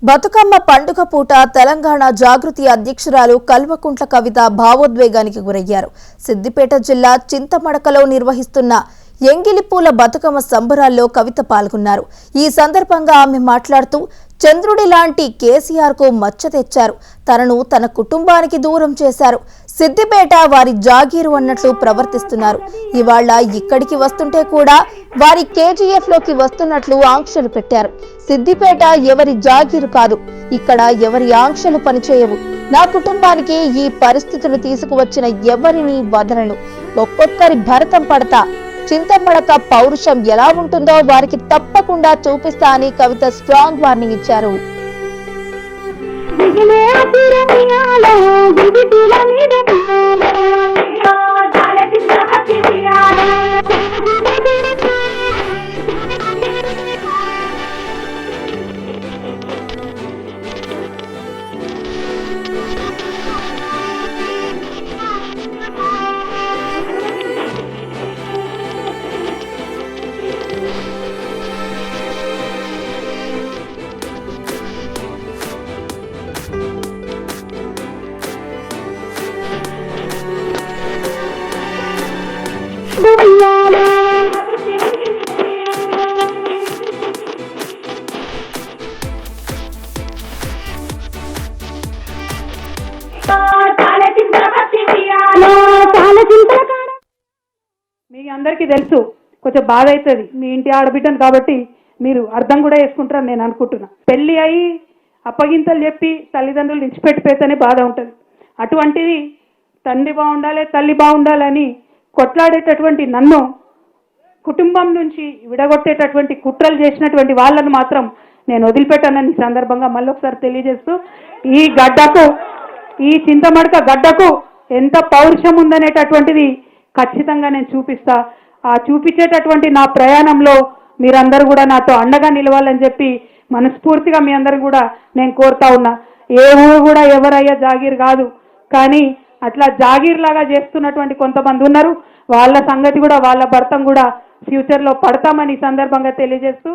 బతుకమ్మ పండుగ పూట తెలంగాణ జాగృతి అధ్యక్షురాలు కల్వకుంట్ల కవిత భావోద్వేగానికి గురయ్యారు. సిద్దిపేట జిల్లా చింతమడకలో నిర్వహిస్తున్న ఎంగిలిపూల బతుకమ్మ సంబరాల్లో కవిత పాల్గొన్నారు. ఈ సందర్భంగా ఆమె మాట్లాడుతూ చంద్రుడి లాంటి కేసీఆర్ కు మచ్చ తెచ్చారు, తనను తన కుటుంబానికి దూరం చేశారు, సిద్దిపేట వారి జాగీరు అన్నట్లు ప్రవర్తిస్తున్నారు. ఇవాళ ఇక్కడికి వస్తుంటే కూడా వారి కేజీఎఫ్ లోకి వస్తున్నట్లు ఆంక్షలు పెట్టారు. సిద్దిపేట ఎవరి జాగీరు కాదు, ఇక్కడ ఎవరి ఆంక్షలు పనిచేయవు. నా కుటుంబానికి ఈ పరిస్థితులు తీసుకువచ్చిన ఎవరిని వదలను, ఒక్కొక్కరి భరతం పడతా. చింతమడక పౌరుషం ఎలా ఉంటుందో వారికి తప్పకుండా చూపిస్తా అని కవిత స్ట్రాంగ్ వార్నింగ్ ఇచ్చారు. మీ అందరికీ తెలుసు, కొంచెం బాధ అవుతుంది. మీ ఇంటి ఆడబిడ్డను కాబట్టి మీరు అర్థం కూడా చేసుకుంటారని నేను అనుకుంటున్నా. పెళ్లి అయి అప్పగింతలు చెప్పి తల్లిదండ్రులు నిలిచిపెట్టిపోతేనే బాధ ఉంటుంది. అటువంటిది తండ్రి బాగుండాలి, తల్లి బాగుండాలని కొట్లాడేటటువంటి నన్ను కుటుంబం నుంచి విడగొట్టేటటువంటి కుట్రలు చేసినటువంటి వాళ్ళను మాత్రం నేను వదిలిపెట్టానని సందర్భంగా మళ్ళొకసారి తెలియజేస్తూ, ఈ గడ్డకు, ఈ చింతమడక గడ్డకు ఎంత పౌరుషం ఉందనేటటువంటిది ఖచ్చితంగా నేను చూపిస్తా. ఆ చూపించేటటువంటి నా ప్రయాణంలో మీరందరూ కూడా నాతో అండగా నిలవాలని చెప్పి మనస్ఫూర్తిగా మీ అందరూ కూడా నేను కోరుతా ఉన్నా. ఏ ఊరు కూడా ఎవరయ్యా జాగీర్ కాదు, కానీ అట్లా జాగీర్ లాగా చేస్తున్నటువంటి కొంతమంది ఉన్నారు. వాళ్ళ సంగతి కూడా, వాళ్ళ భర్తం కూడా ఫ్యూచర్లో పడతామని సందర్భంగా తెలియజేస్తూ